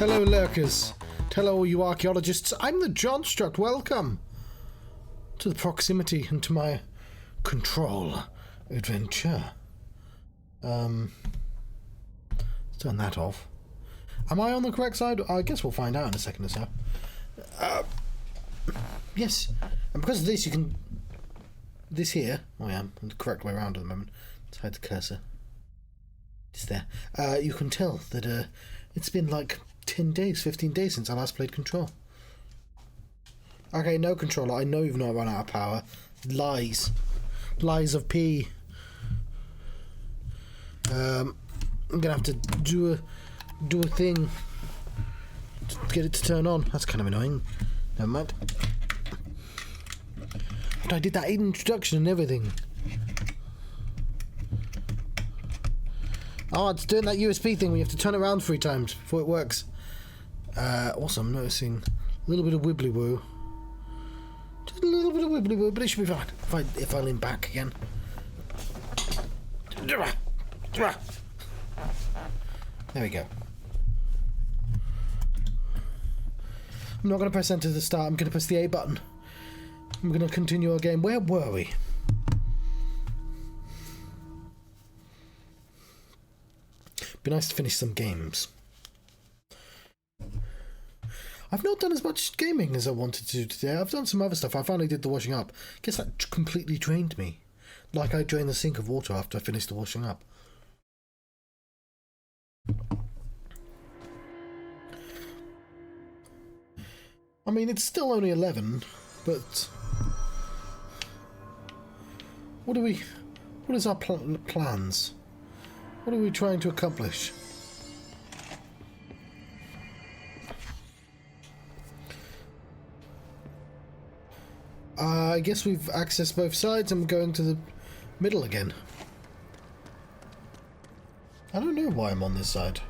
Hello, lurkers. Hello, all you archaeologists. I'm the John Struct. Welcome to the proximity and to my control adventure. Let's turn that off. Am I on the correct side? I guess we'll find out in a second or so. Yes, and because of this, you can. This here, I am the correct way around at the moment. Let's hide the cursor. It's there. You can tell that it's been like 10 days, 15 days since I last played Control. Okay, no Controller. I know you've not run out of power. Lies. Lies of P. I'm gonna have to do a thing to get it to turn on. That's kind of annoying. Never mind. But I did that introduction and everything. Oh, it's doing that USB thing where you have to turn it around 3 times before it works. Also, I'm noticing a little bit of wibbly woo. Just a little bit of wibbly woo, but it should be fine if I lean back again. There we go. I'm not going to press enter to start. I'm going to press the A button. I'm going to continue our game. Where were we? Be nice to finish some games. I've not done as much gaming as I wanted to today. I've done some other stuff. I finally did the washing up. Guess that completely drained me. Like I drained the sink of water after I finished the washing up. I mean, it's still only 11, but what is our plans? What are we trying to accomplish? I guess we've accessed both sides and we're going to the middle again. I don't know why I'm on this side.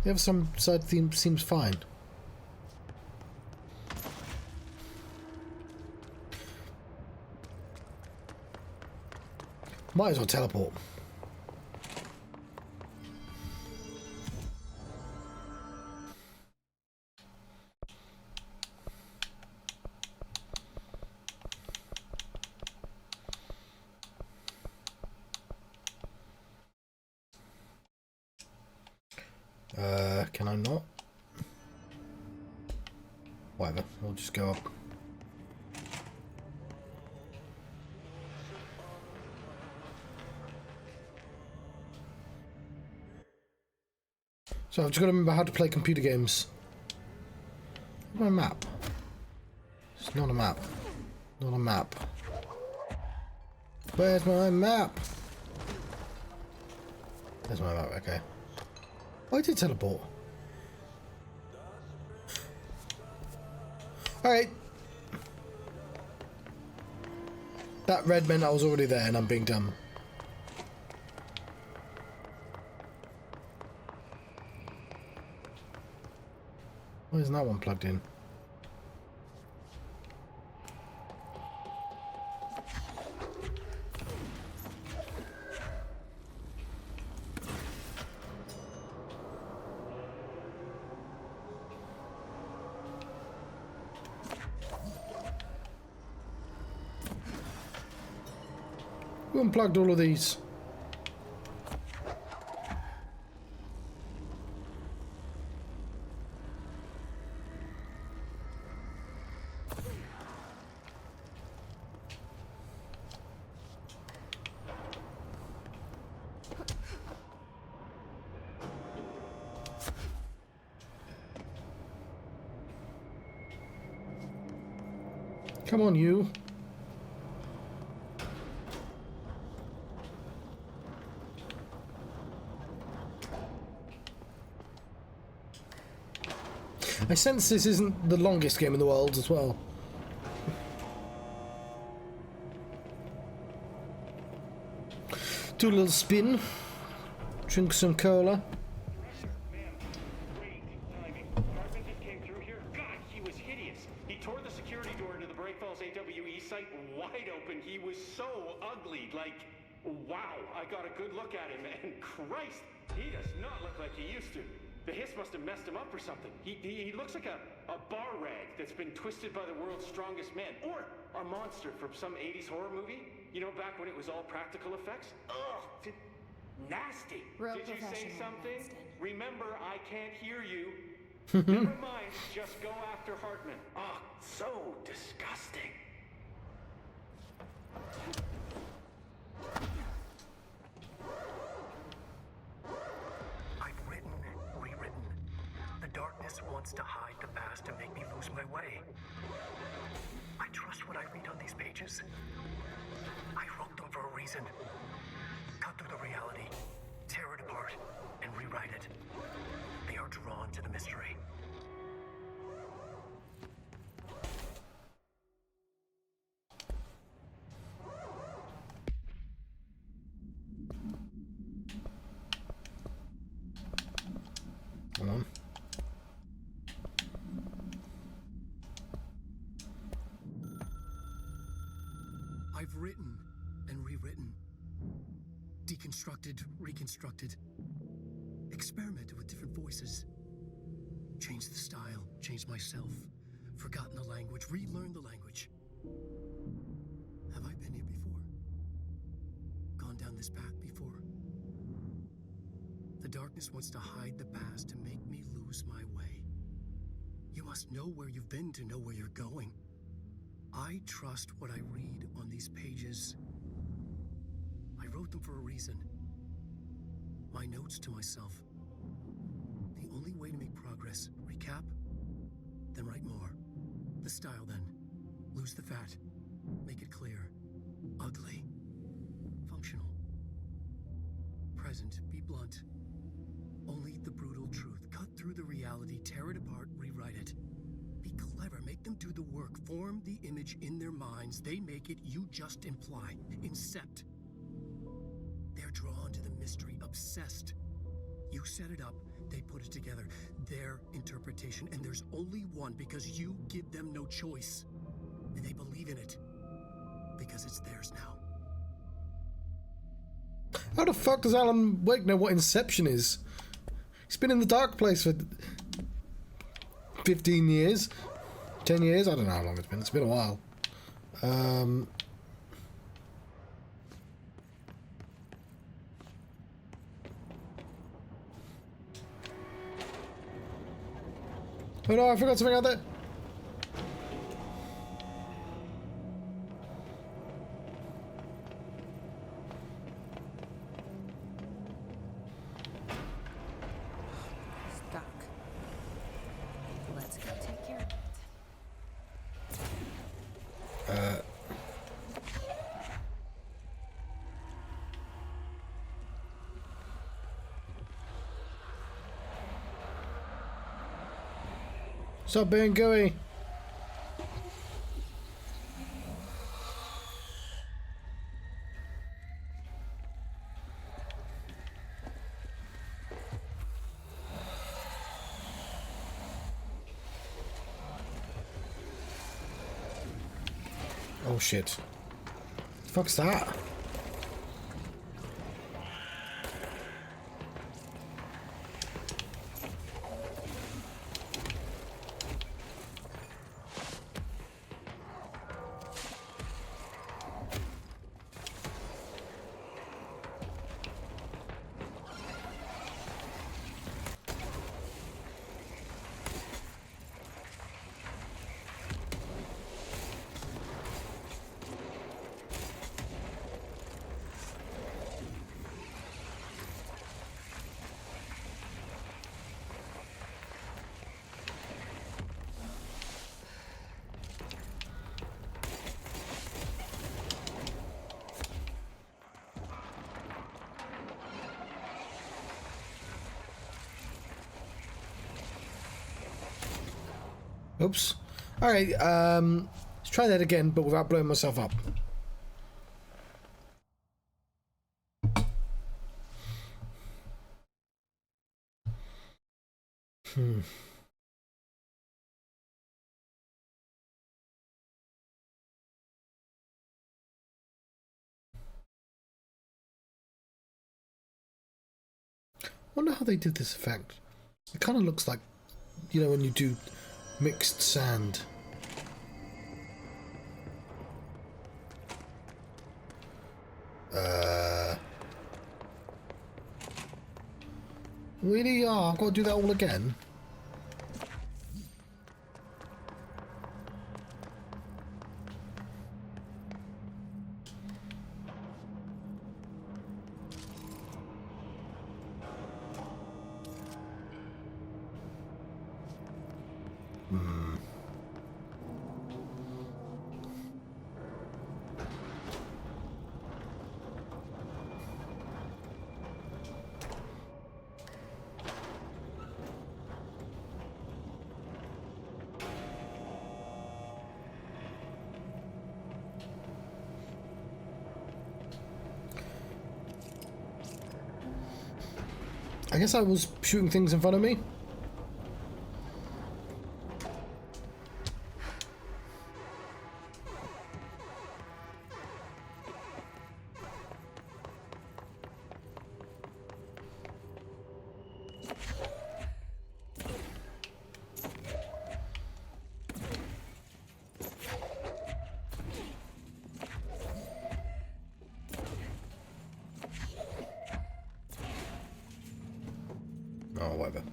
The other side theme seems fine. Might as well teleport. Can I not? Whatever, I'll just go up. So I've just got to remember how to play computer games. Where's my map? It's not a map. Not a map. Where's my map? There's my map, okay. Oh, I did teleport. Alright. That red meant I was already there and I'm being dumb. Why isn't that one plugged in? Who unplugged all of these? Come on, you. I sense this isn't the longest game in the world as well. Do a little spin. Drink some cola. Wow, I got a good look at him, and Christ, he does not look like he used to. The hiss must have messed him up or something. He looks like a bar rag that's been twisted by the world's strongest man. Or a monster from some 80s horror movie. You know, back when it was all practical effects? Ugh, nasty. Real Did you say something? Winston. Remember, I can't hear you. Never mind, just go after Hartman. Oh, so disgusting. I've written, rewritten. The darkness wants to hide the past and make me lose my way. I trust what I read on these pages. I wrote them for a reason. Cut through the reality, tear it apart, and rewrite it. They are drawn to the mystery. Come on. I've written and rewritten. Deconstructed, reconstructed. Experimented with different voices. Changed the style, changed myself. Forgotten the language, relearned the language. Have I been here before? Gone down this path before? The darkness wants to hide the past to make me lose my way. You must know where you've been to know where you're going. I trust what I read on these pages. I wrote them for a reason. My notes to myself. The only way to make progress, recap, then write more. The style then. Lose the fat. Make it clear. Ugly. Functional. Present. Be blunt. Only the brutal truth. Cut through the reality, tear it apart, rewrite it. Be clever, make them do the work. Form the image in their minds. They make it, you just imply. Incept. They're drawn to the mystery, obsessed. You set it up, they put it together. Their interpretation, and there's only one because you give them no choice. And they believe in it. Because it's theirs now. How the fuck does Alan Wake know what Inception is? He's been in the dark place for 15 years. 10 years? I don't know how long it's been. It's been a while. Oh no, I forgot something out there. Stuck. Let's go take care of it. Stop being gooey. Oh shit. The fuck's that? Oops. Alright, let's try that again, but without blowing myself up. Wonder how they did this effect. It kind of looks like, you know, when you do mixed sand. Really? Oh, I've got to do that all again? I guess I was shooting things in front of me. Oh, whatever.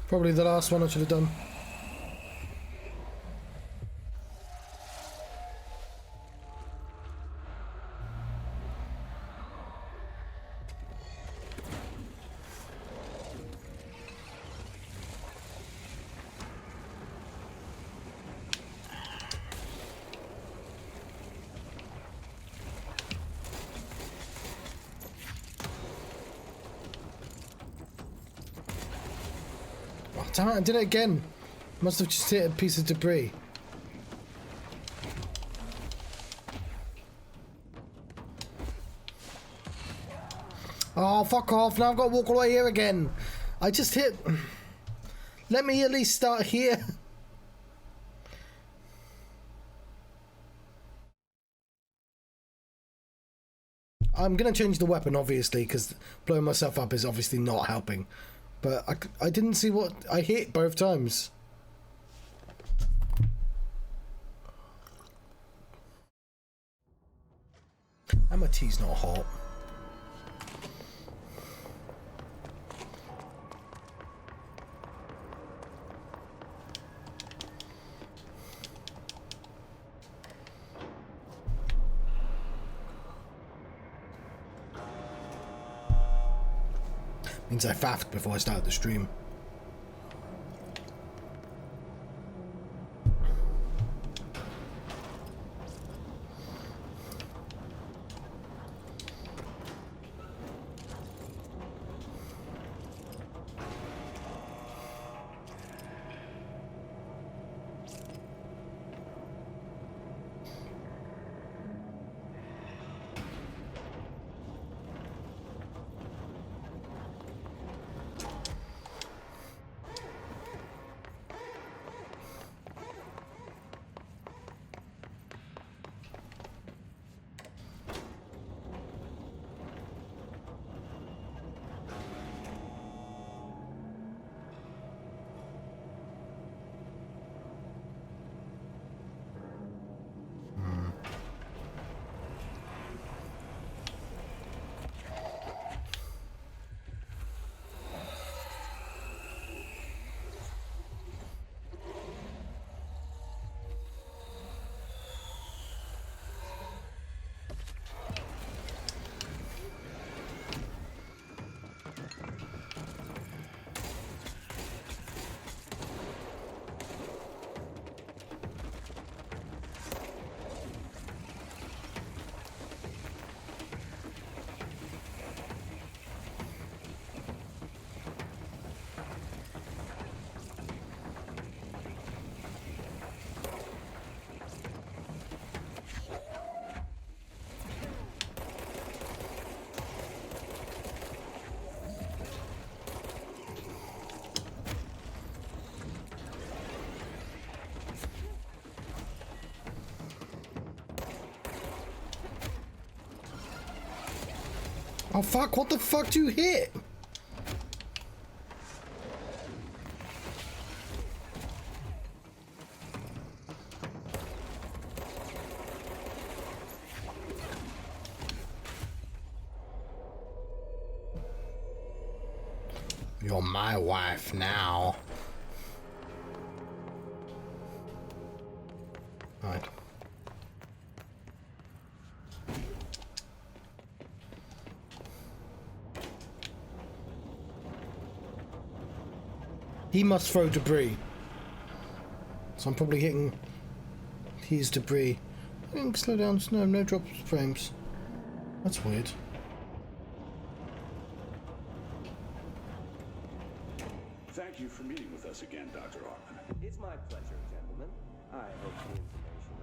Probably the last one I should have done. Oh, damn it, I did it again. Must have just hit a piece of debris. Oh, fuck off. Now I've got to walk all the way here again. I just hit... Let me at least start here. I'm going to change the weapon, obviously, because blowing myself up is obviously not helping. But I didn't see what I hit both times. And my tea's not hot. Means I faffed before I started the stream. Oh fuck, what the fuck do you hit? You're my wife now. Right. He must throw debris. So I'm probably hitting his debris. Slow down, no drop frames. That's weird. Thank you for meeting with us again, Dr. Hartman. It's my pleasure, gentlemen. I hope the information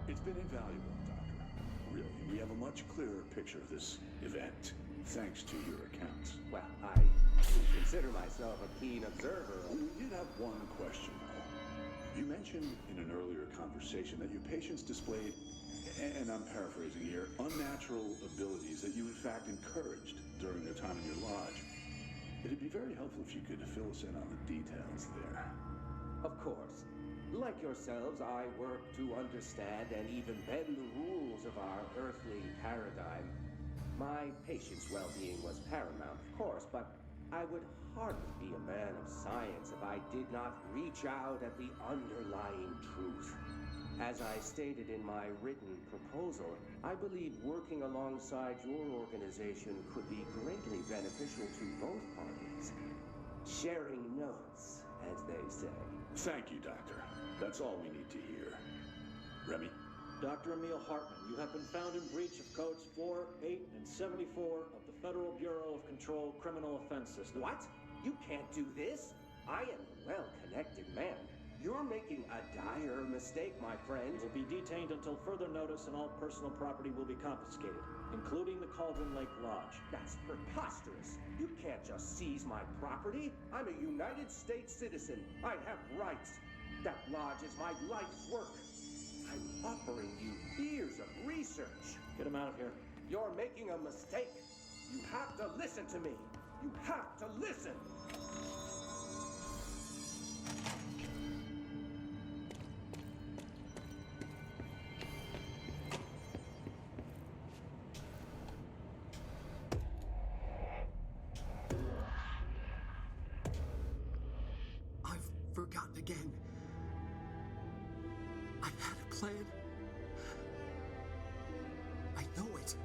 It's been invaluable, Doctor. Really, we have a much clearer picture of this event, thanks to your accounts. well, I consider myself a keen observer of... We did have one question, though. You mentioned in an earlier conversation that your patients displayed, and I'm paraphrasing here, unnatural abilities that you in fact encouraged during their time in your lodge. It'd be very helpful if you could fill us in on the details there. Of course. Like yourselves, I work to understand and even bend the rules of our earthly paradigm. My patient's well-being was paramount, of course, but I would hardly be a man of science if I did not reach out at the underlying truth. As I stated in my written proposal, I believe working alongside your organization could be greatly beneficial to both parties. Sharing notes, as they say. Thank you, Doctor. That's all we need to hear. Remy? Dr. Emil Hartman, you have been found in breach of codes 4, 8, and 74 of the Federal Bureau of Control Criminal Offense System. What? You can't do this? I am a well-connected man. You're making a dire mistake, my friend. You will be detained until further notice, and all personal property will be confiscated, including the Cauldron Lake Lodge. That's preposterous. You can't just seize my property. I'm a United States citizen. I have rights. That lodge is my life's work. I'm offering you years of research. Get him out of here. You're making a mistake. You have to listen to me. You have to listen. I've forgotten again. I had a plan. I know it.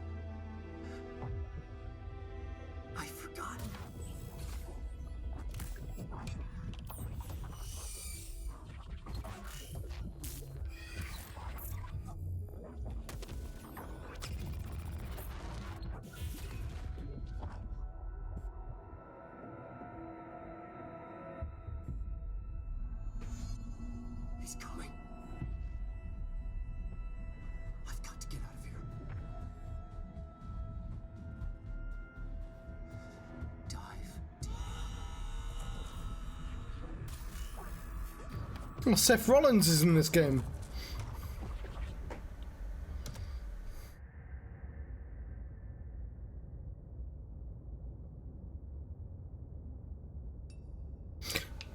I've forgotten. He's coming. I've got to get out of here. Dive deep. Oh, Seth Rollins is in this game.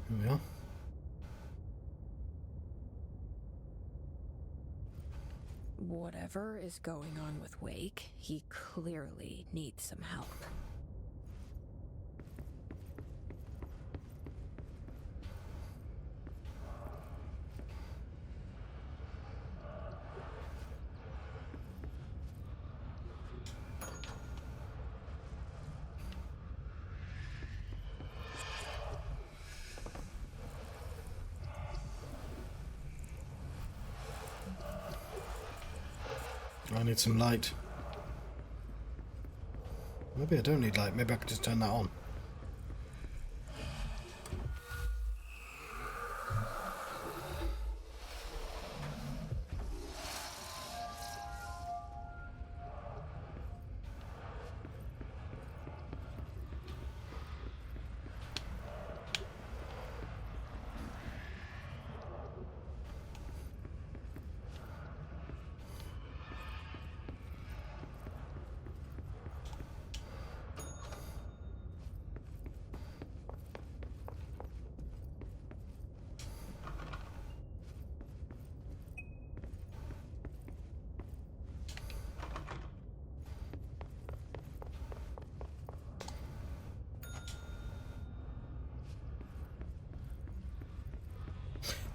Here we are. Whatever is going on with Wake, he clearly needs some help. I need some light. Maybe I don't need light. Maybe I could just turn that on.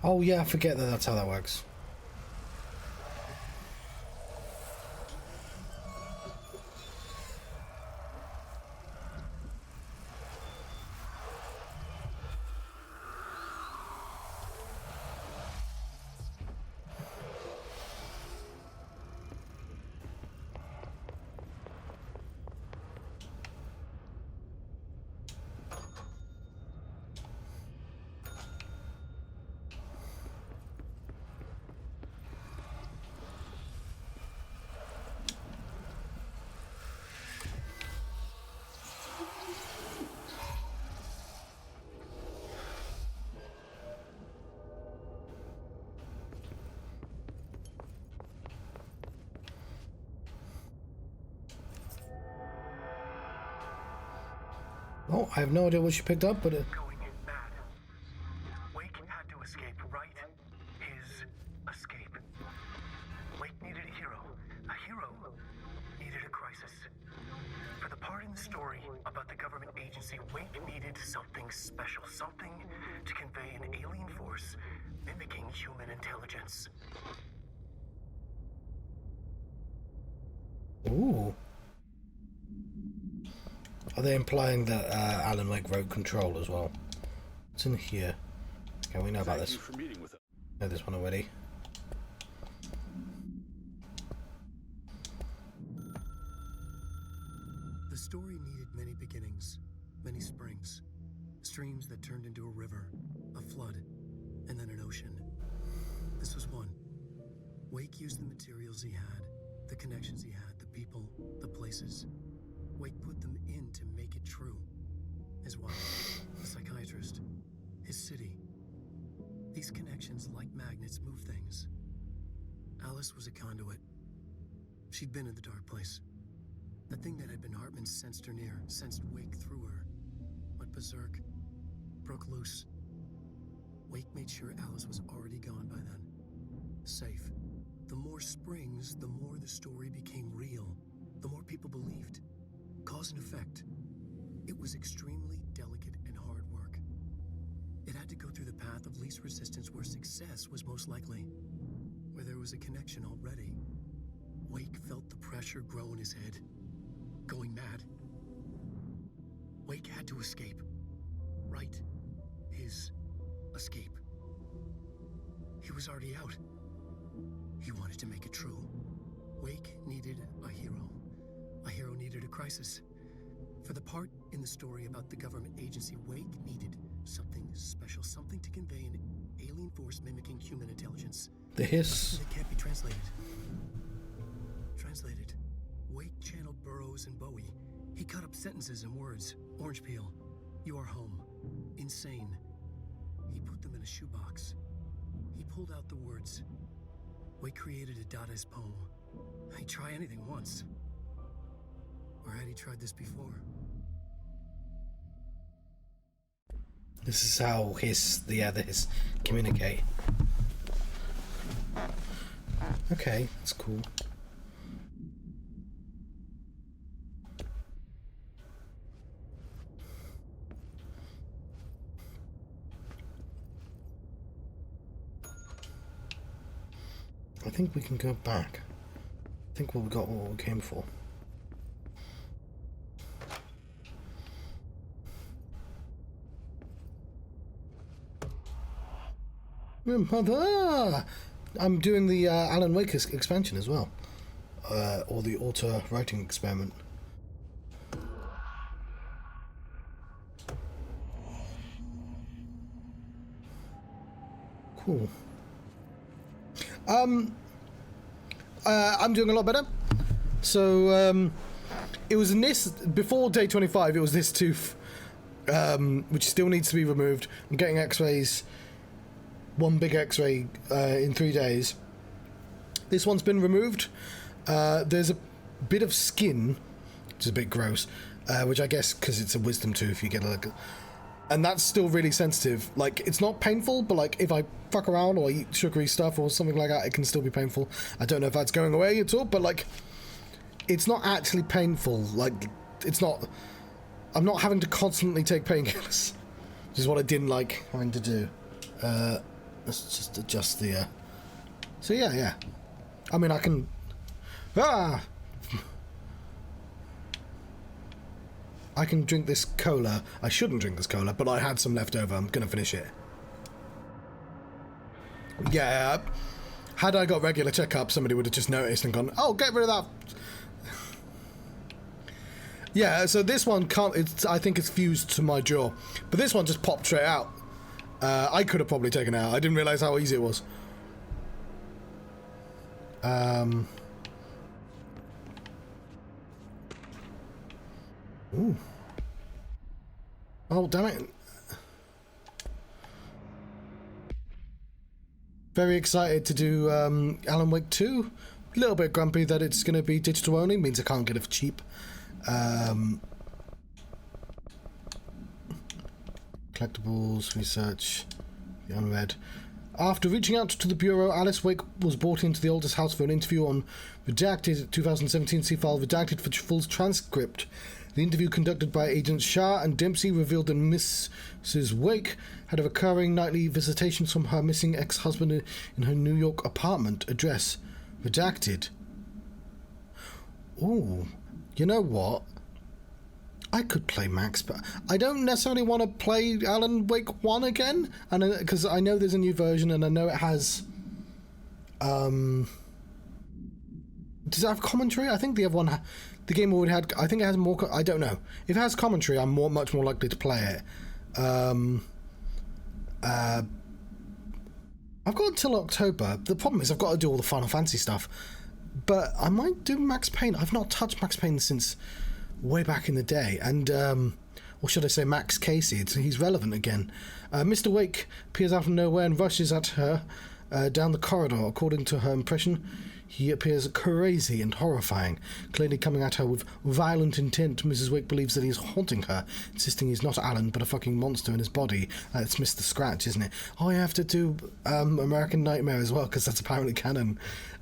Oh yeah, I forget that that's how that works. Oh, I have no idea what she picked up, but Going bad. Wake had to escape, right? His escape. Wake needed a hero. A hero needed a crisis. For the part in the story about the government agency, Wake needed something special. Something to convey an alien force mimicking human intelligence. ooh. Are they implying that Alan Wake wrote Control as well? What's in here? Okay, we know about this. Know this one already. The story needed many beginnings, many springs, streams that turned into a river, a flood, and then an ocean. This was one. Wake used the materials he had, the connections he had, the people, the places. Wake put them in to make it true. His wife, the psychiatrist, his city. These connections, like magnets, move things. Alice was a conduit. She'd been in the dark place. The thing that had been Hartman sensed her near, sensed Wake through her. Went berserk, broke loose. Wake made sure Alice was already gone by then. Safe. The more springs, the more the story became real. The more people believed. Cause and effect. It was extremely delicate and hard work. It had to go through the path of least resistance where success was most likely. Where there was a connection already. Wake felt the pressure grow in his head. Going mad. Wake had to escape. Right? His escape. He was already out. He wanted to make it true. Wake needed a hero. A hero needed a crisis. For the part in the story about the government agency, Wake needed something special, something to convey an alien force mimicking human intelligence. The hiss. It can't be translated. Translated. Wake channeled Burroughs and Bowie. He cut up sentences and words. Orange peel. You are home. Insane. He put them in a shoebox. He pulled out the words. Wake created a Dadaist poem. He'd try anything once. Or had he tried this before? This is how the hiss communicate. Okay, that's cool. I think we can go back. I think we got what we came for. Mother! I'm doing the Alan Wake expansion as well. Or the auto writing experiment. Cool. I'm doing a lot better. So, it was in this, before day 25, it was this tooth, which still needs to be removed. I'm getting x-rays, one big x-ray in 3 days. This one's been removed. There's a bit of skin, which is a bit gross, which I guess, because it's a wisdom tooth, you get a look. And that's still really sensitive. Like, it's not painful, but like, if I fuck around or eat sugary stuff or something like that, it can still be painful. I don't know if that's going away at all, but like, it's not actually painful. Like, it's not, I'm not having to constantly take painkillers, which is what I didn't like having to do. Let's just adjust the... So yeah. I mean, I can... Ah! I can drink this cola. I shouldn't drink this cola, but I had some left over. I'm going to finish it. Yeah. Had I got regular checkup, somebody would have just noticed and gone, oh, get rid of that. Yeah, so this one can't... I think it's fused to my jaw. But this one just popped straight out. I could have probably taken it out. I didn't realise how easy it was. Ooh. Oh, damn it. Very excited to do Alan Wake 2. A little bit grumpy that it's going to be digital only. Means I can't get it for cheap. Collectibles, research, the unread. After reaching out to the Bureau, Alice Wake was brought into the oldest house for an interview on Redacted 2017 C-file Redacted for full transcript. The interview conducted by Agents Shah and Dempsey revealed that Mrs. Wake had a recurring nightly visitations from her missing ex-husband in her New York apartment address. Redacted. Ooh, you know what? I could play Max, but I don't necessarily want to play Alan Wake 1 again, and because I know there's a new version and I know it has... does it have commentary? I think the other one... The game already had... I think it has more... I don't know. If it has commentary, I'm much more likely to play it. I've got until October. The problem is I've got to do all the Final Fantasy stuff. But I might do Max Payne. I've not touched Max Payne since way back in the day. And, or should I say Max Casey? He's relevant again. Mr. Wake appears out of nowhere and rushes at her down the corridor. According to her impression, he appears crazy and horrifying, clearly coming at her with violent intent. Mrs. Wake believes that he's haunting her, insisting he's not Alan, but a fucking monster in his body. It's Mr. Scratch, isn't it? Oh, I have to do American Nightmare as well, because that's apparently canon.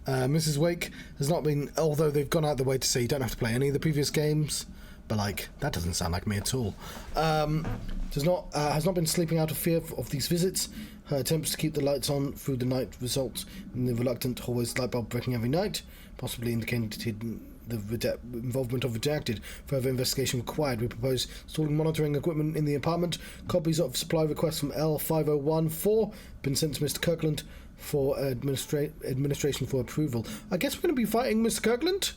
Mrs. Wake has not been... Although they've gone out the way to say you don't have to play any of the previous games, but, like, that doesn't sound like me at all. Has not been sleeping out of fear of these visits. Her attempts to keep the lights on through the night results in the reluctant hallway's light bulb breaking every night, possibly indicating the involvement of Redacted. Further investigation required. We propose installing monitoring equipment in the apartment. Copies of supply requests from L5014 been sent to Mr. Kirkland for administration for approval. I guess we're going to be fighting Mr. Kirkland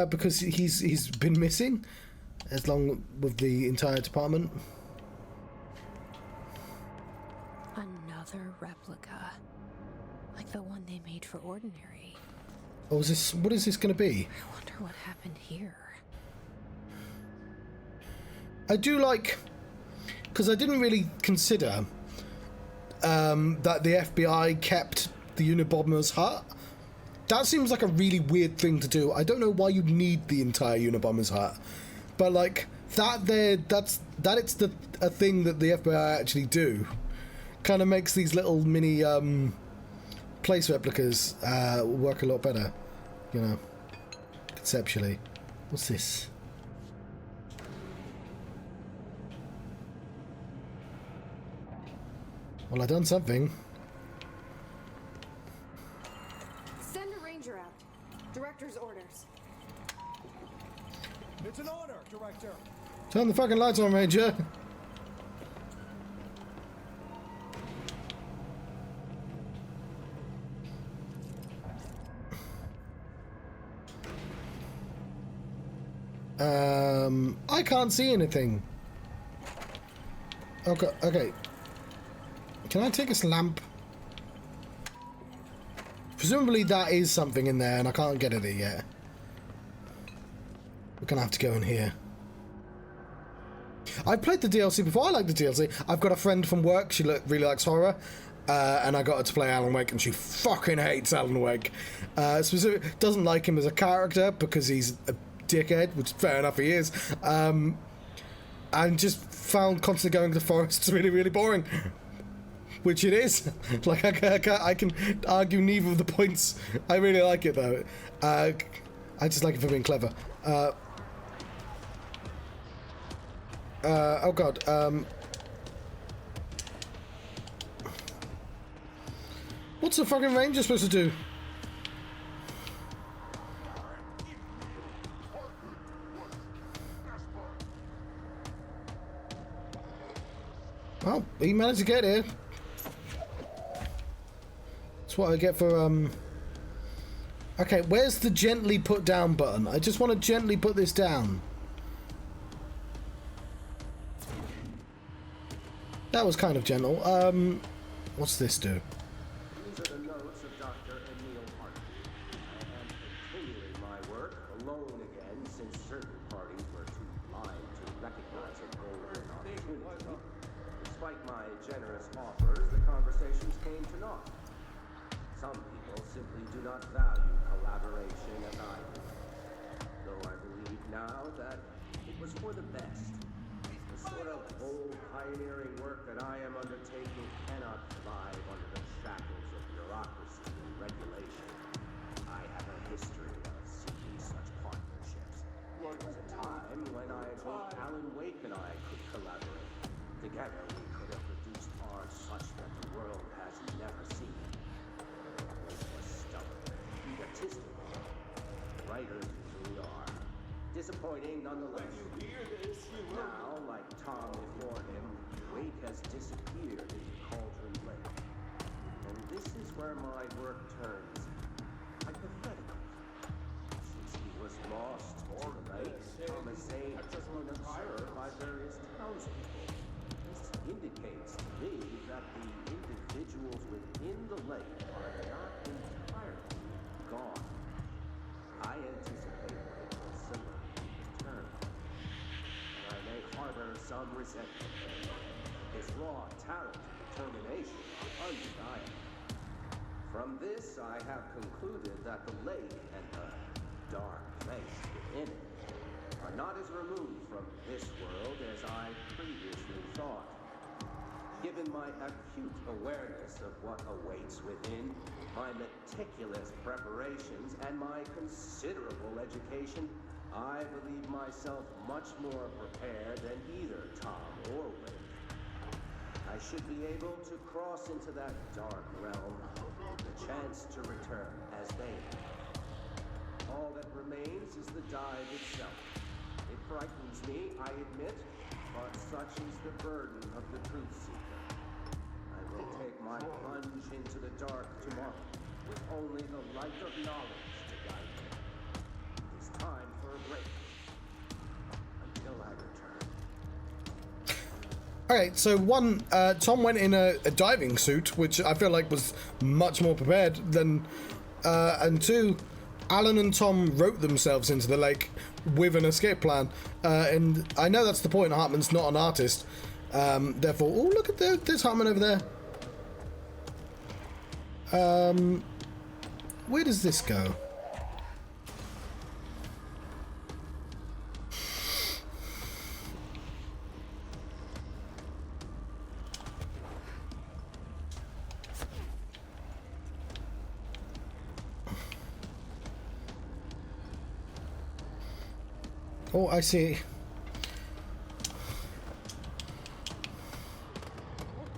because he's been missing, as long with the entire department. Another replica, like the one they made for Ordinary. Oh, is this? What is this going to be? I wonder what happened here. I do like, because I didn't really consider that the FBI kept the Unabomber's hut. That seems like a really weird thing to do. I don't know why you'd need the entire Unabomber's hut, but like it's a thing that the FBI actually do. Kind of makes these little mini place replicas work a lot better, you know, conceptually. What's this? Well, I done something. Send a ranger out. Director's orders. It's an order, Director. Turn the fucking lights on, Ranger. I can't see anything. Okay. Can I take this lamp? Presumably that is something in there and I can't get at it yet. We're gonna have to go in here. I've played the DLC before. I like the DLC. I've got a friend from work. She really likes horror. And I got her to play Alan Wake and she fucking hates Alan Wake. Doesn't like him as a character because he's a dickhead, which fair enough he is, and just found constantly going to the forests really, really boring, which it is. Like I can argue neither of the points. I really like it though. I just like it for being clever. Oh god. What's the fucking ranger supposed to do? Well, he managed to get here. That's what I get for, Okay, where's the gently put down button? I just want to gently put this down. That was kind of gentle. What's this do? These are the notes of Dr. Emil Hart. I am continuing my work alone again since certain parties were too blind to recognize a golden opportunity. Despite my generous offers, the conversations came to naught. Some people simply do not value collaboration as I do. Though I believe now that it was for the best. The sort of bold, pioneering work that I am undertaking cannot thrive under the shackles of bureaucracy and regulation. I have a history of seeking such partnerships. There was a time when I hoped Alan Wake and I could collaborate. Together we could have produced art such that the world has never seen. Wake was stubborn, egotistical. Writers usually are. Disappointing nonetheless. Now, like Tom before him, Wake has disappeared into Cauldron Lake. And this is where my work turns hypothetical. Since he was lost to the lake, Thomas Zane has been observed by various townspeople. This indicates to me that the individuals within the lake are not entirely gone. I anticipate Wake will similarly return. I may harbor some resentment. His raw talent and determination are undeniable. From this, I have concluded that the lake and the dark place within it are not as removed from this world as I previously thought. Given my acute awareness of what awaits within, my meticulous preparations, and my considerable education, I believe myself much more prepared than either Tom or Wake. I should be able to cross into that dark realm, the chance to return as they have. All that remains is the dive itself. It frightens me, I admit, but such is the burden of the truth seeker. I will take my plunge into the dark tomorrow, with only the light of knowledge to guide me. It is time for a break. Until I return. Alright, so one, Tom went in a diving suit, which I feel like was much more prepared than, and two, Alan and Tom wrote themselves into the lake with an escape plan, and I know that's the point. Hartman's not an artist, therefore, oh, look at there's Hartman over there. Where does this go? Oh, I see.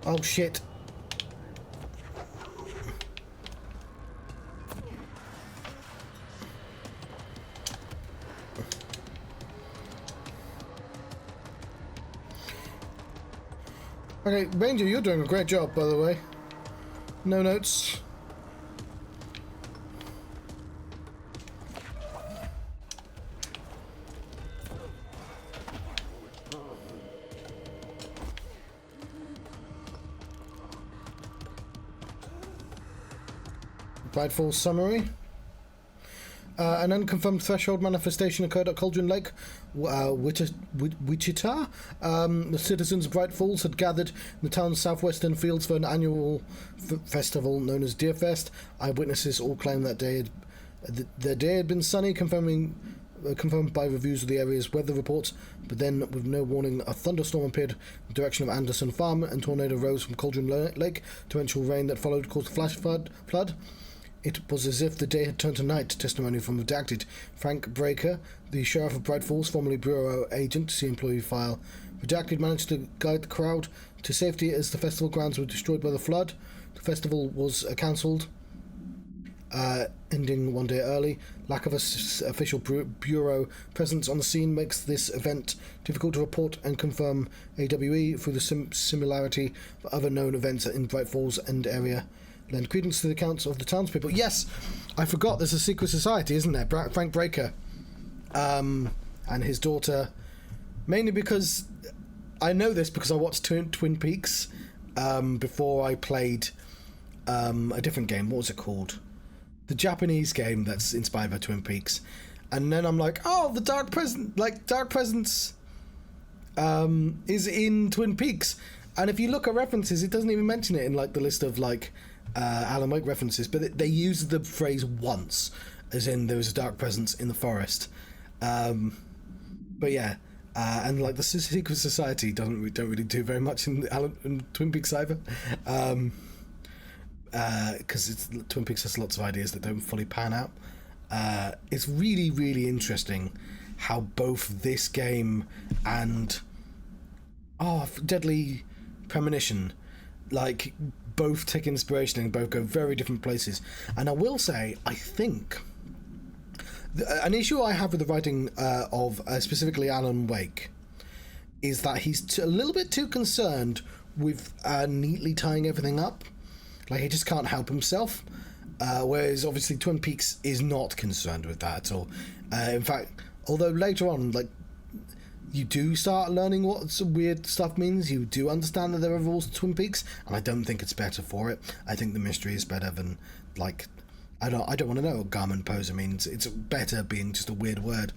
Oh, shit. Okay, Ranger, you're doing a great job, by the way. No notes. Brightfall summary. An unconfirmed threshold manifestation occurred at Cauldron Lake, Wichita. The citizens of Bright Falls had gathered in the town's southwestern fields for an annual festival known as Deer Fest. Eyewitnesses all claimed that the day had been sunny, confirmed by reviews of the area's weather reports, but then, with no warning, a thunderstorm appeared in the direction of Anderson Farm, and tornado rose from Cauldron Lake. Torrential rain that followed caused a flash flood. It was as if the day had turned to night. Testimony from redacted Frank Breaker, the sheriff of Bright Falls, formerly bureau agent, see employee file. Redacted managed to guide the crowd to safety as the festival grounds were destroyed by the flood. festival was cancelled, ending one day early. Lack of official bureau presence on the scene makes this event difficult to report and confirm. AWE, through the similarity of other known events in Bright Falls and area, lend credence to the accounts of the townspeople. Yes, I forgot there's a secret society, isn't there? Frank Breaker and his daughter, mainly because I know this because I watched Twin Peaks before I played a different game. What was it called? The Japanese game that's inspired by Twin Peaks. And then I'm like, oh, the Dark Presence is in Twin Peaks. And if you look at references, it doesn't even mention it in like the list of like Alan Wake references, but they use the phrase once, as in there was a dark presence in the forest. But yeah, and like the secret society don't really do very much in Twin Peaks either, because Twin Peaks has lots of ideas that don't fully pan out. It's really, really interesting how both this game and Deadly Premonition, like, both take inspiration and both go very different places. And I will say, I think an issue I have with the writing of specifically Alan Wake is that he's a little bit too concerned with neatly tying everything up. Like, he just can't help himself. Whereas obviously Twin Peaks is not concerned with that at all. In fact, although later on, like, you do start learning what some weird stuff means, you do understand that there are rules to Twin Peaks, and I don't think it's better for it. I think the mystery is better than, like, I don't want to know what Garmin Poser means. It's better being just a weird word.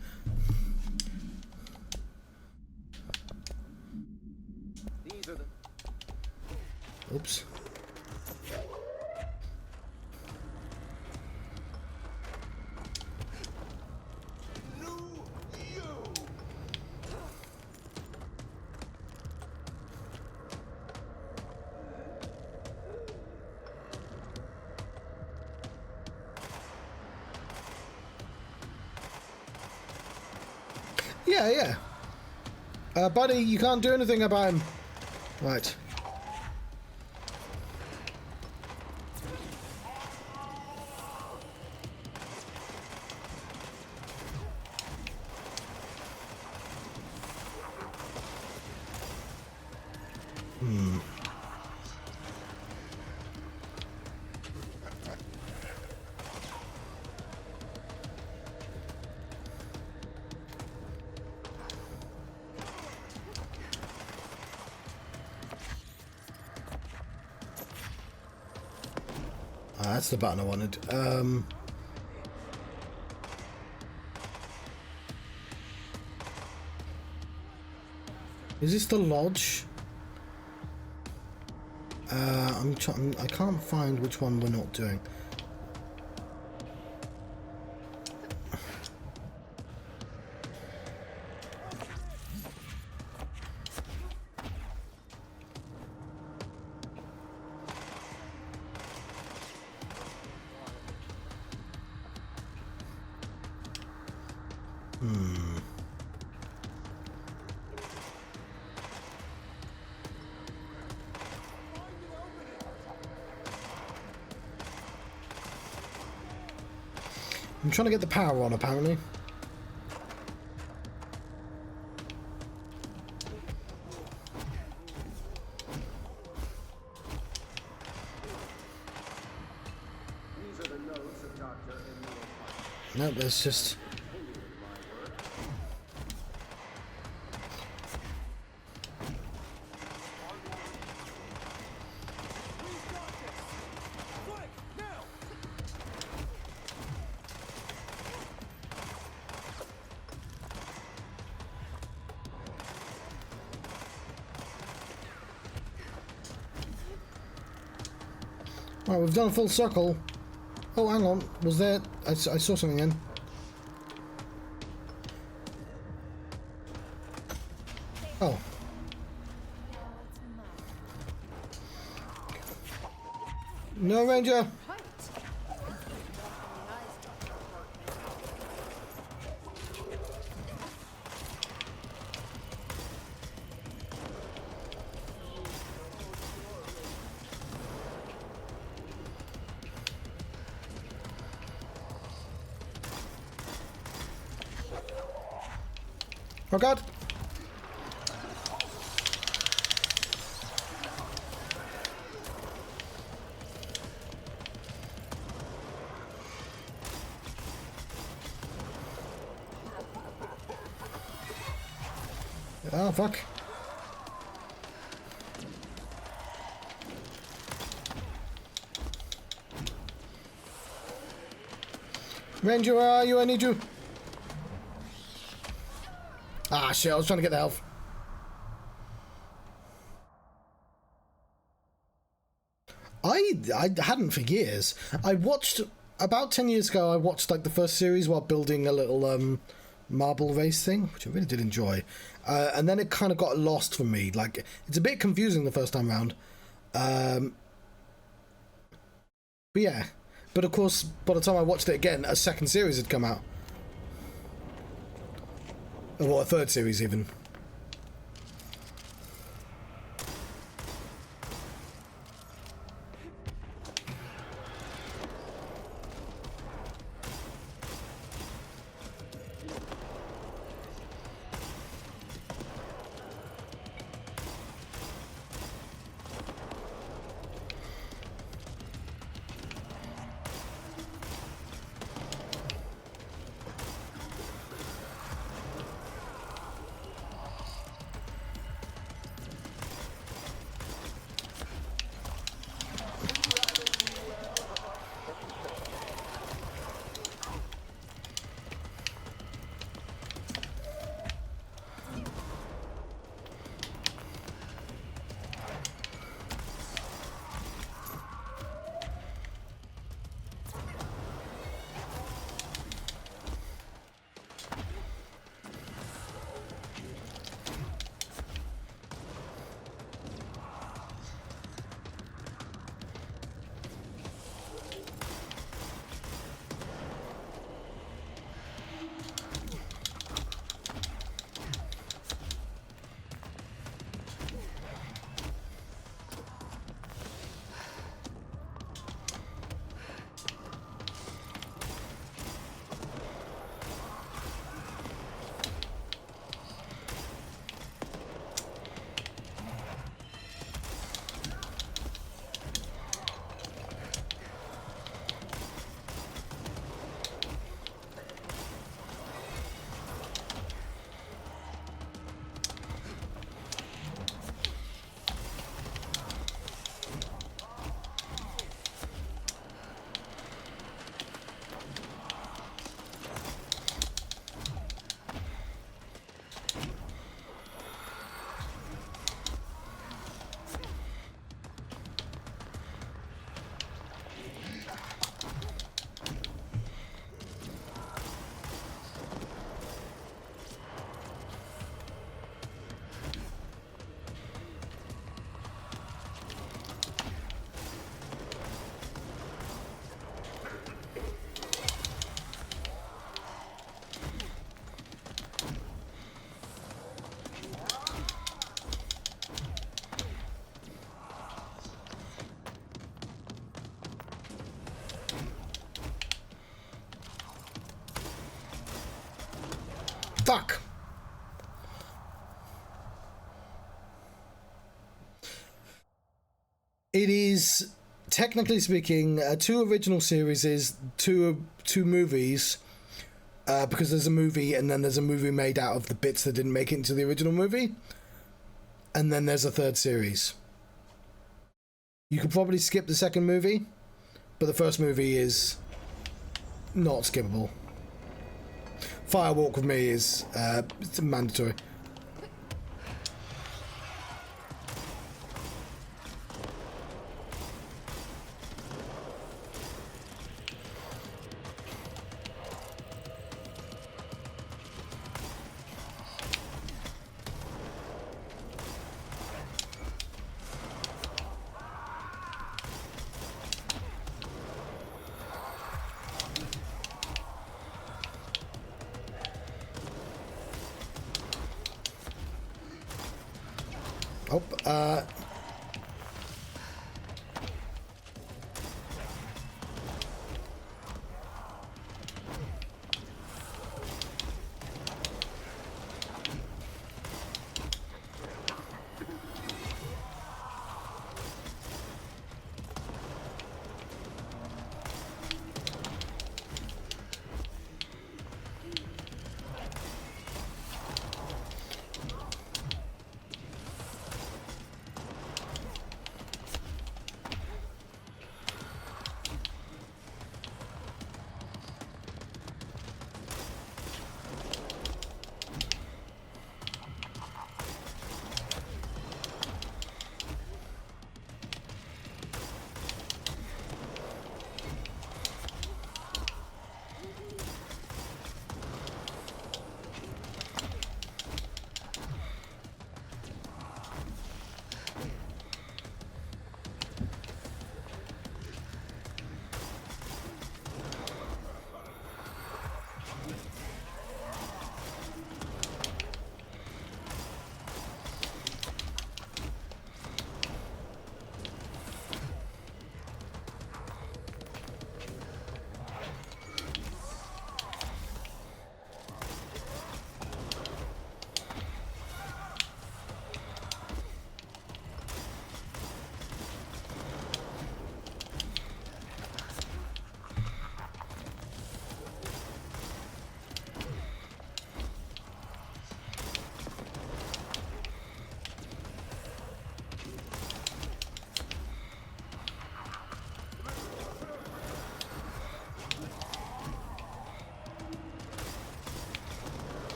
Oops. Yeah. Buddy, you can't do anything about him. Right. That's the button I wanted. Is this the lodge? I can't find which one we're not doing. I'm trying to get the power on, apparently. Nope, it's just... Right, we've done a full circle. Oh, hang on. Was there... I saw something in. Oh. No, Ranger! Oh god! Oh fuck. Ranger, where are you? I need you. Ah, shit, I was trying to get the health. I hadn't for years. I watched, about 10 years ago, I watched like the first series while building a little marble race thing, which I really did enjoy. And then it kind of got lost for me. Like, it's a bit confusing the first time round. But yeah. But of course, by the time I watched it again, a second series had come out. Or a third series even. Fuck! It is, technically speaking, two original series, two movies, because there's a movie and then there's a movie made out of the bits that didn't make it into the original movie, and then there's a third series. You could probably skip the second movie, but the first movie is not skippable. Fire Walk with Me is it's mandatory. Oh,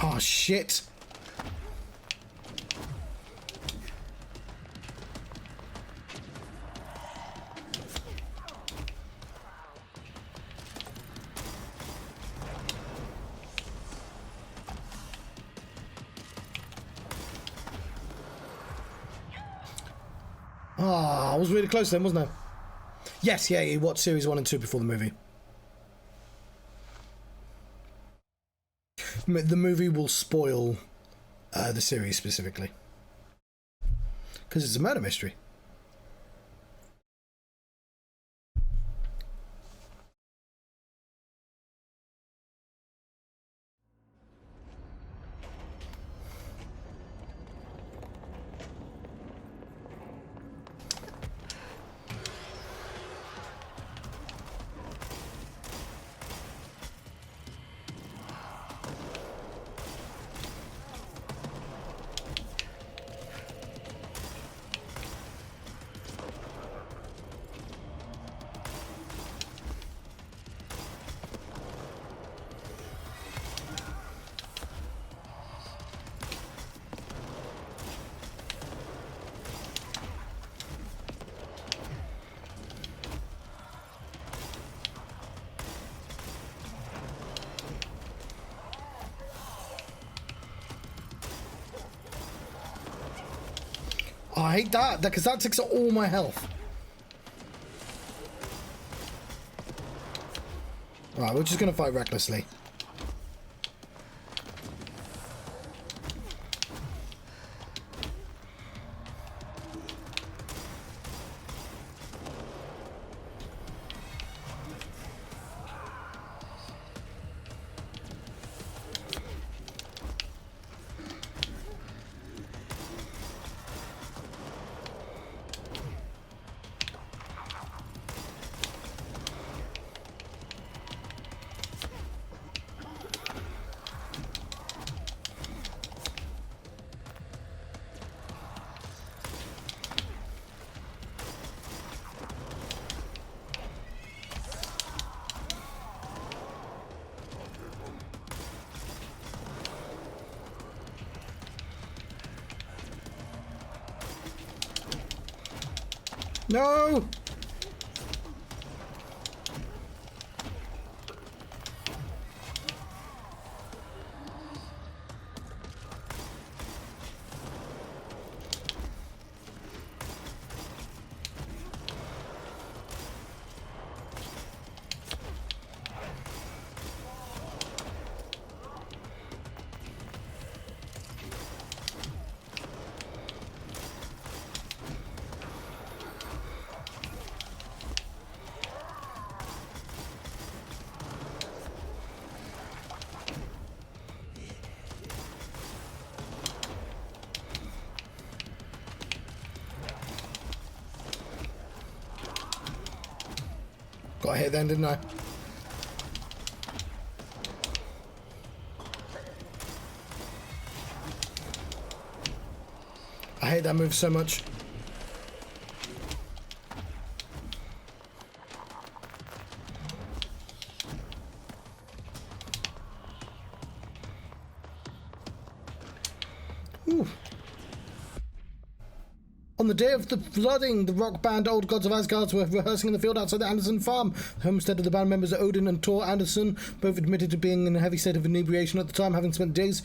Oh, shit. Ah, I was really close then, wasn't I? Yes, yeah, you watched series 1 and 2 before the movie. The movie will spoil the series specifically. Because it's a murder mystery. Oh, I hate that, because that takes all my health. Right, we're just going to fight recklessly. No! Got hit then, didn't I? I hate that move so much. Ooh. On the day of the flooding, the rock band Old Gods of Asgard were rehearsing in the field outside the Anderson farm, homestead of the band members Odin and Tor Anderson. Both admitted to being in a heavy state of inebriation at the time, having spent days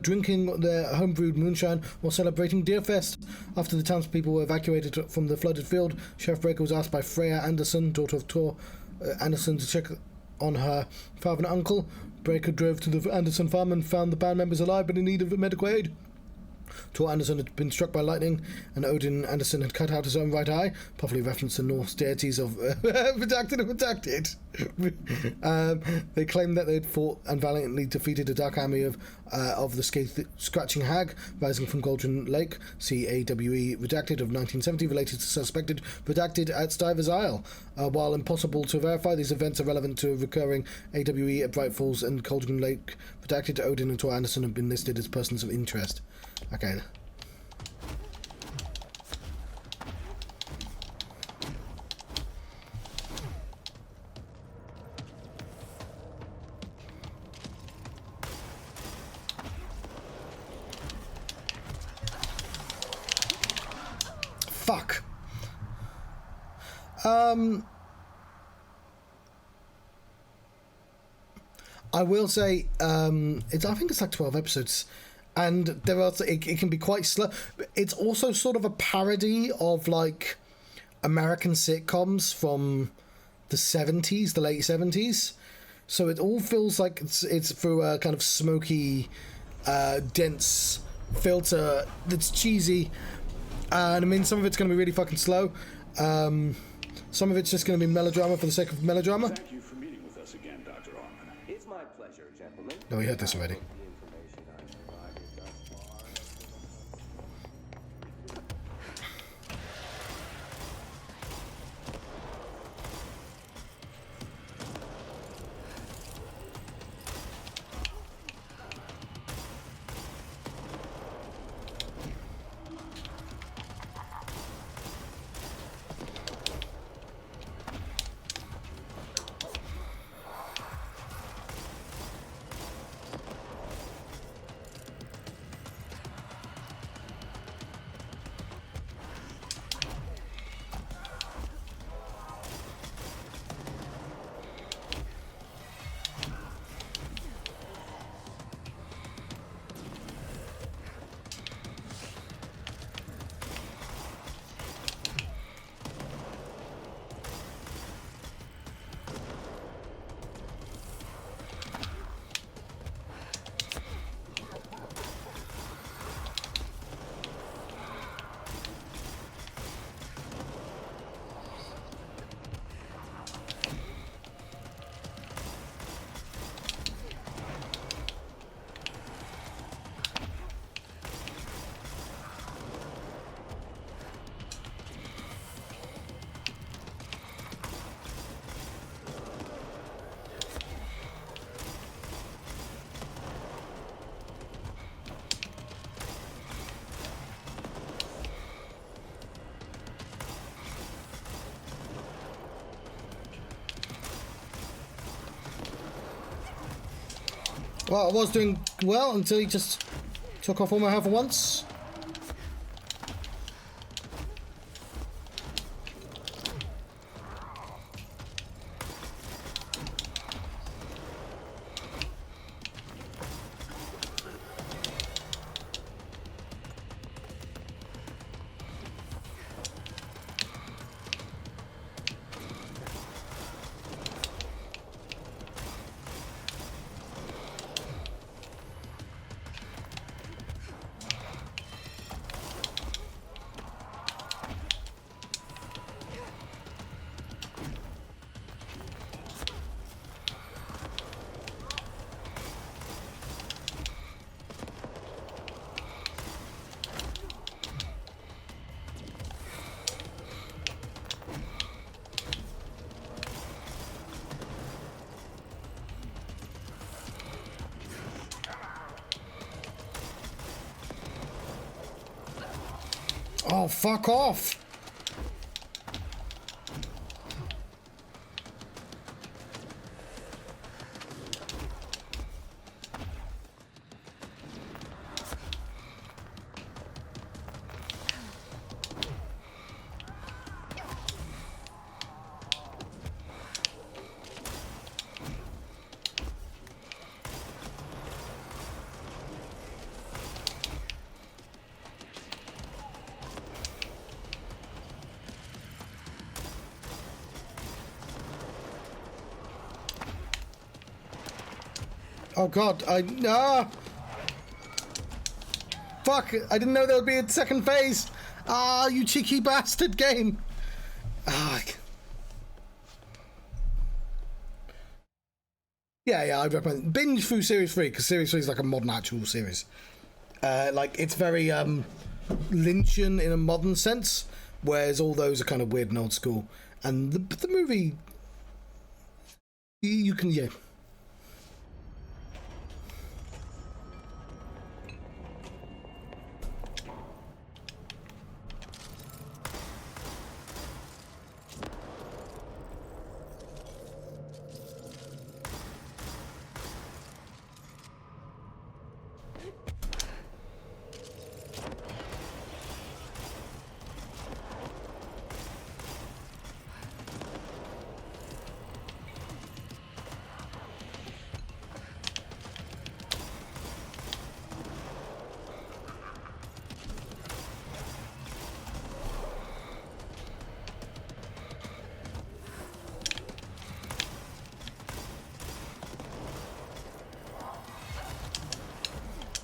drinking their homebrewed moonshine while celebrating Deerfest. After the townspeople were evacuated from the flooded field, Sheriff Breaker was asked by Freya Anderson, daughter of Tor Anderson, to check on her father and uncle. Breaker drove to the Anderson farm and found the band members alive but in need of medical aid. Tor Anderson had been struck by lightning, and Odin Anderson had cut out his own right eye, possibly reference to Norse deities of redacted and redacted. They claimed that they had fought and valiantly defeated a dark army of the Scratching Hag, rising from Cauldron Lake, CAWE redacted of 1970, related to suspected redacted at Stiver's Isle. While impossible to verify, these events are relevant to recurring AWE at Bright Falls and Cauldron Lake. Redacted Odin and Tor Anderson have been listed as persons of interest. Okay. fuck. I will say, I think it's like 12 episodes, and there are it can be quite slow. It's also sort of a parody of like American sitcoms from the 70s, the late 70s. So it all feels like it's through a kind of smoky, dense filter that's cheesy, and I mean some of it's going to be really fucking slow. Some of it's just going to be melodrama for the sake of melodrama. Thank you for meeting with us again, Dr. Allman. It's my pleasure, gentlemen. No, we heard this already. The information I've provided thus far Well, I was doing well until he just took off all my health at once. Oh, fuck off! Oh god, fuck, I didn't know there would be a second phase. Ah, you cheeky bastard game. Ah. Yeah, I'd recommend binge through Series 3, because Series 3 is like a modern actual series. Like, it's very Lynchian in a modern sense, whereas all those are kind of weird and old school. And the movie, you can, yeah.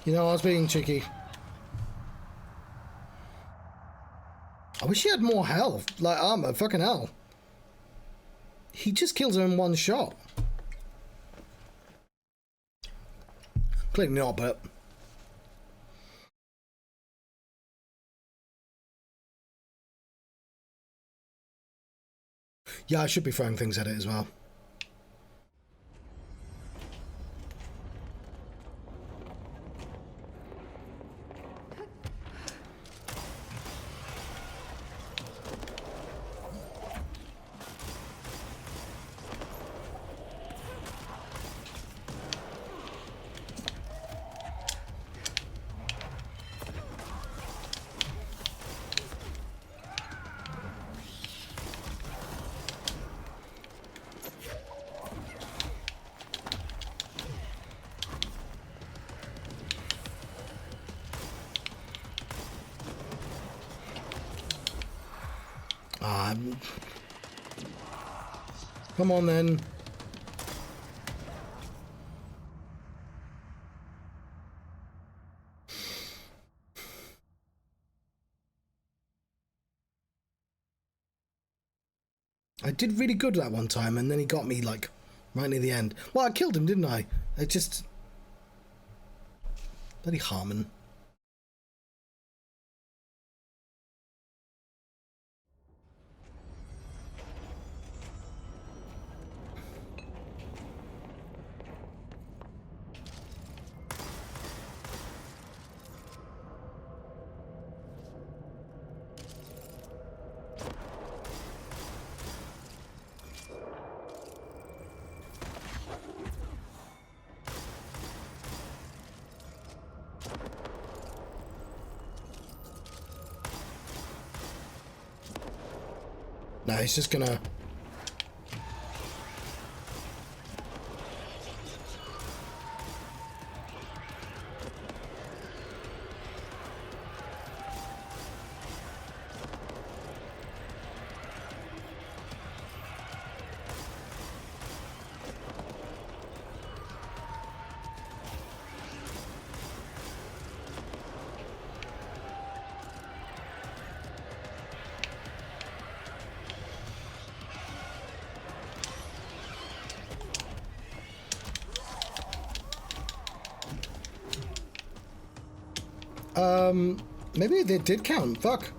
You know, I was being cheeky. I wish he had more health, like armor. Fucking hell. He just kills him in one shot. Clearly not, but... yeah, I should be throwing things at it as well. Come on then. I did really good that one time, and then he got me, like, right near the end. Well, I killed him, didn't I? I just... bloody Harmon. No, he's just gonna... maybe they did count. Fuck.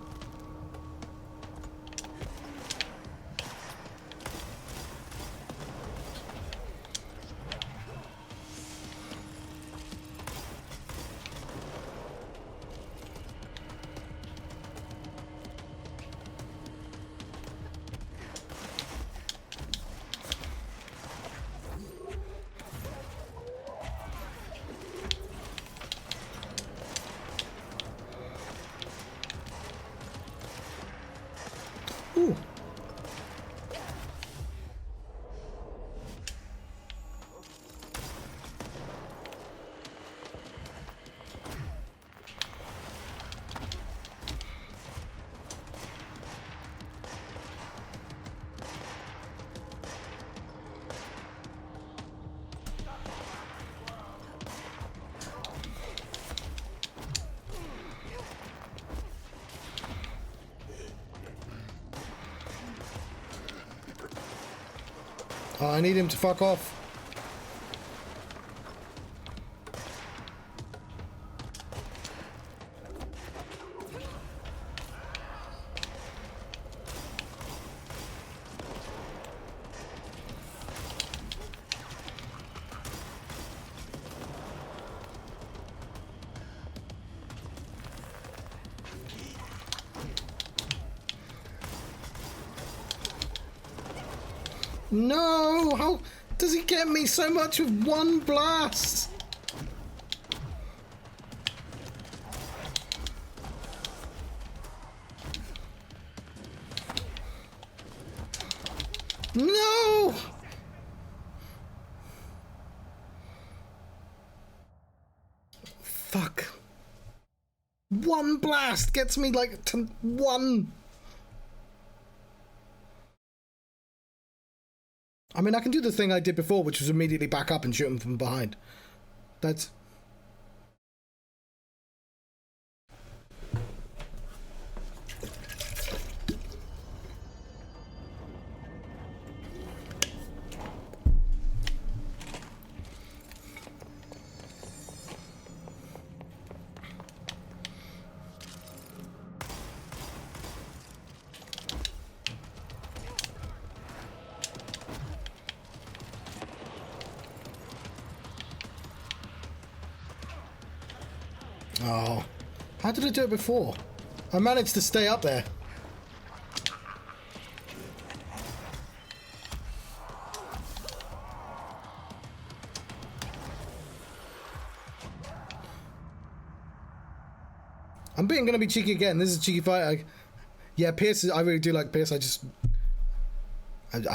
Ooh. Oh, I need him to fuck off. No! How does he get me so much with one blast? No! Fuck. One blast gets me like to one. I mean, I can do the thing I did before, which was immediately back up and shoot him from behind. That's... Oh. How did I do it before? I managed to stay up there. I'm gonna be cheeky again. This is a cheeky fight. Yeah, Pierce. I really do like Pierce. I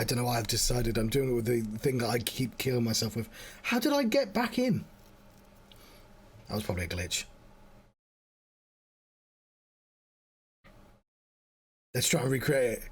don't know why I've decided I'm doing it with the thing that I keep killing myself with. How did I get back in? That was probably a glitch. Let's try and recreate it.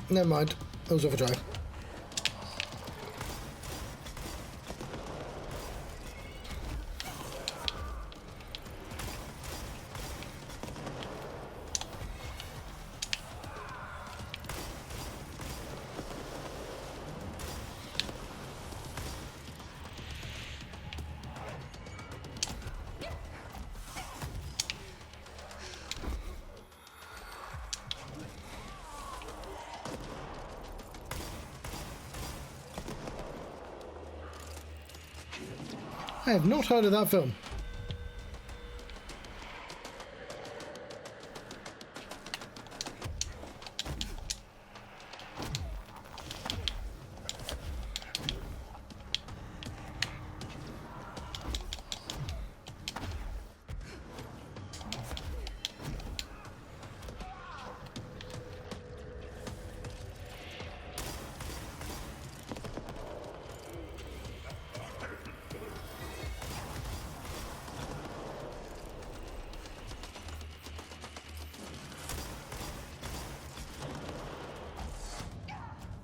Never mind. That was overdrive. I have not heard of that film.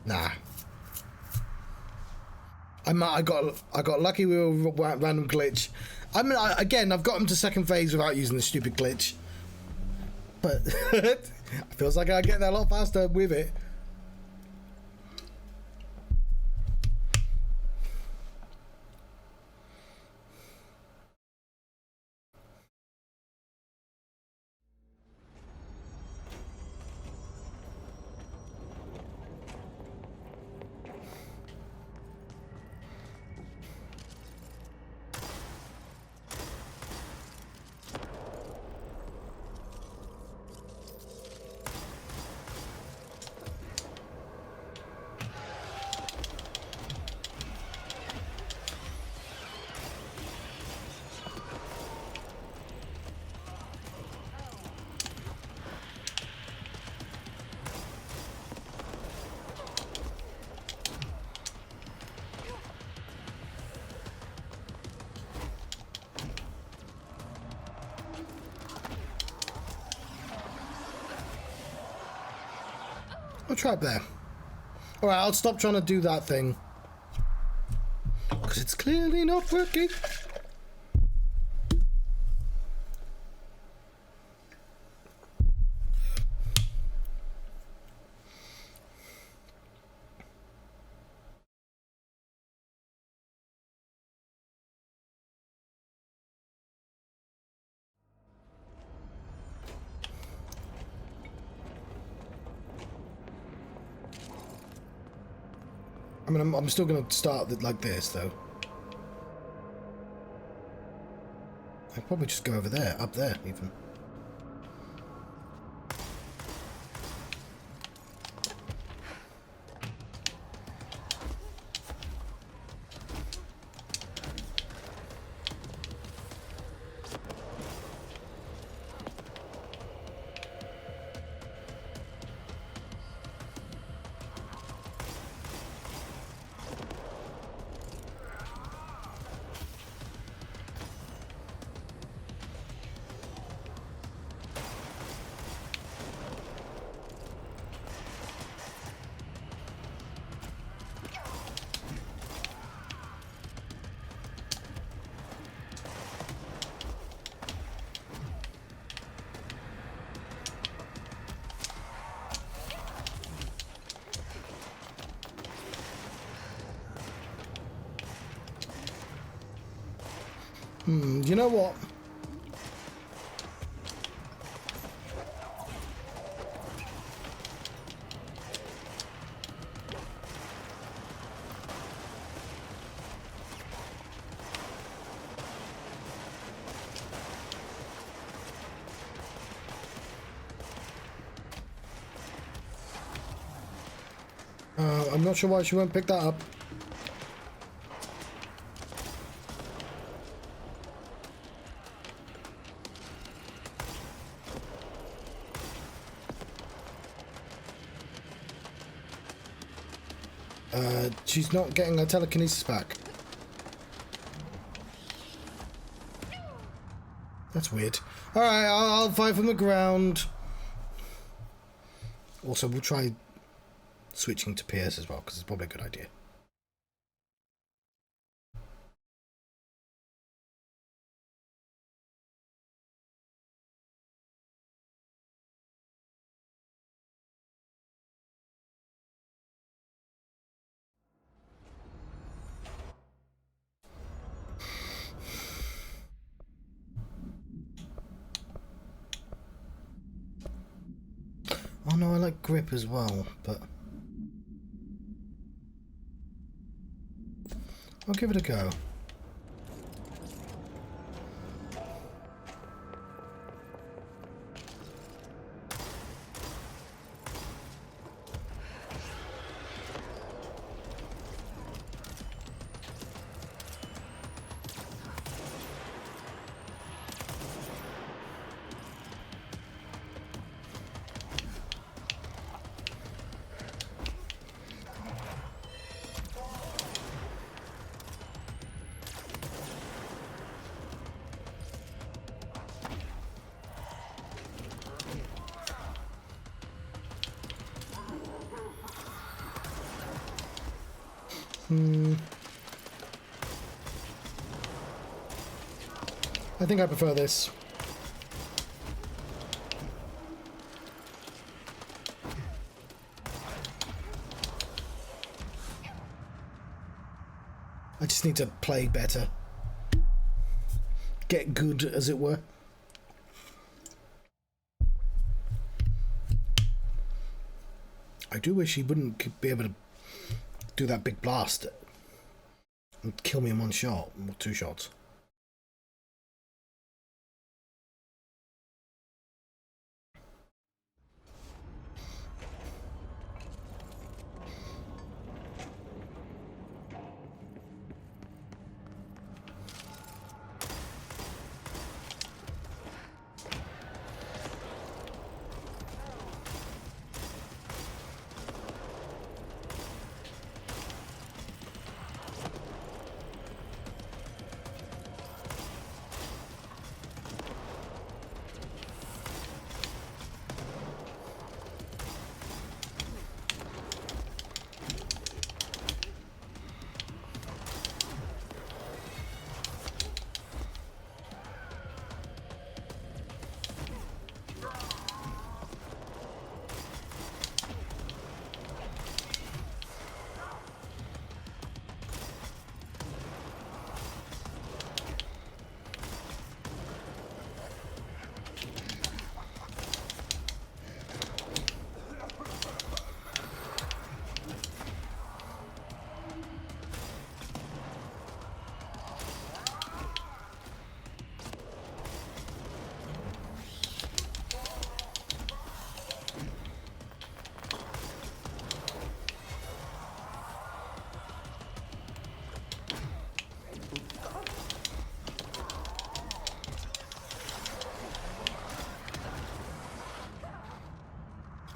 Nah. I got lucky with a random glitch. I mean, again, I've got him to second phase without using the stupid glitch. But it feels like I get there a lot faster with it. I'll try up there. Alright, I'll stop trying to do that thing. Because it's clearly not working. I mean, I'm still going to start like this, though. I'd probably just go over there, up there, even. You know what? I'm not sure why she won't pick that up. She's not getting her telekinesis back. That's weird. Alright, I'll fight from the ground. Also, we'll try switching to Pierce as well, because it's probably a good idea. Oh no, I like grip as well, but I'll give it a go. I think I prefer this. I just need to play better. Get good, as it were. I do wish he wouldn't be able to do that big blast and kill me in one shot, or two shots.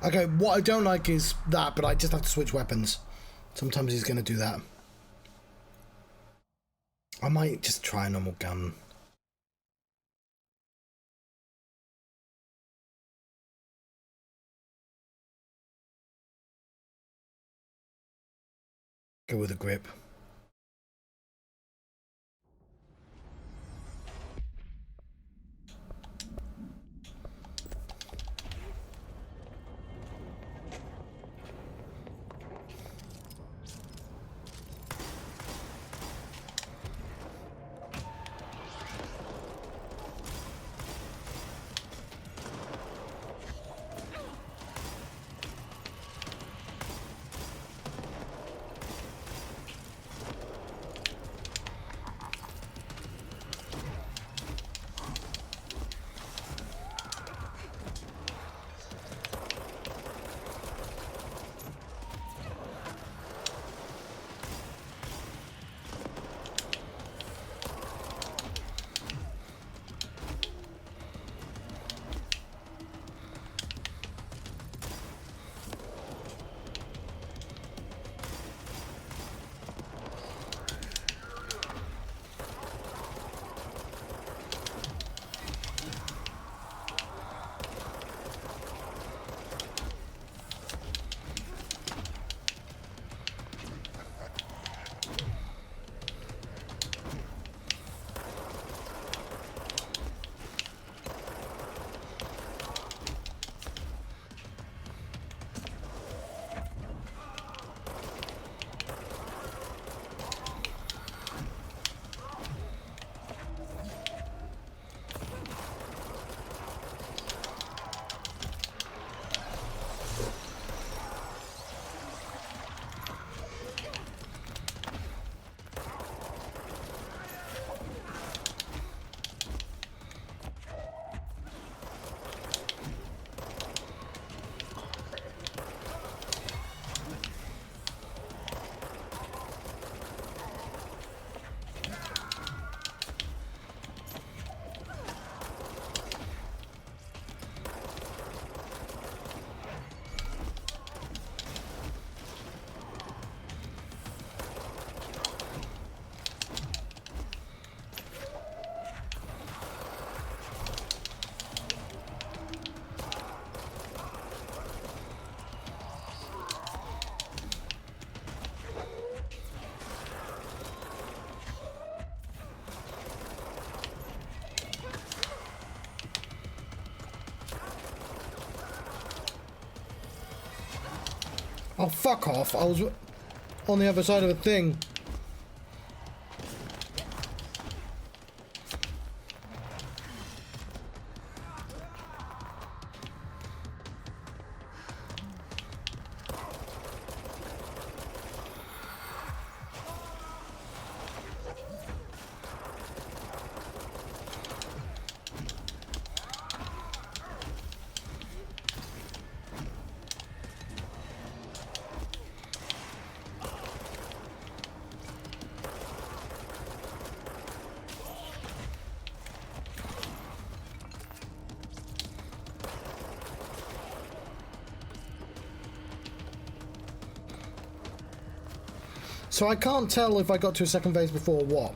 Okay, what I don't like is that, but I just have to switch weapons. Sometimes he's going to do that. I might just try a normal gun. Go with a grip. Oh, fuck off. I was on the other side of a thing. So I can't tell if I got to a second phase before what.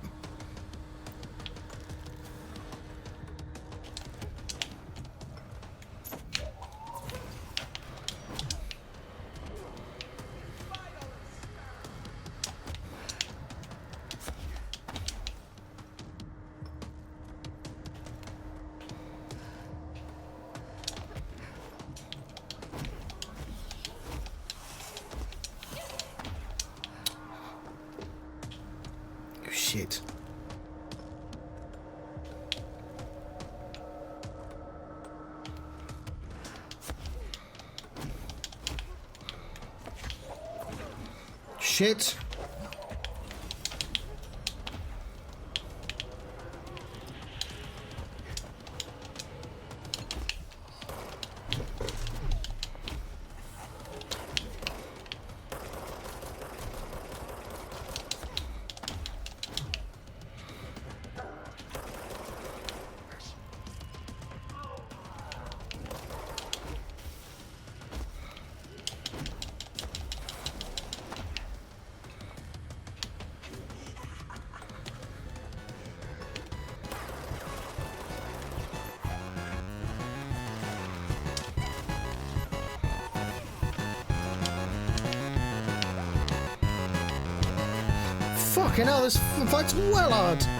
Shit. Shit. Fucking hell, this fight's well hard.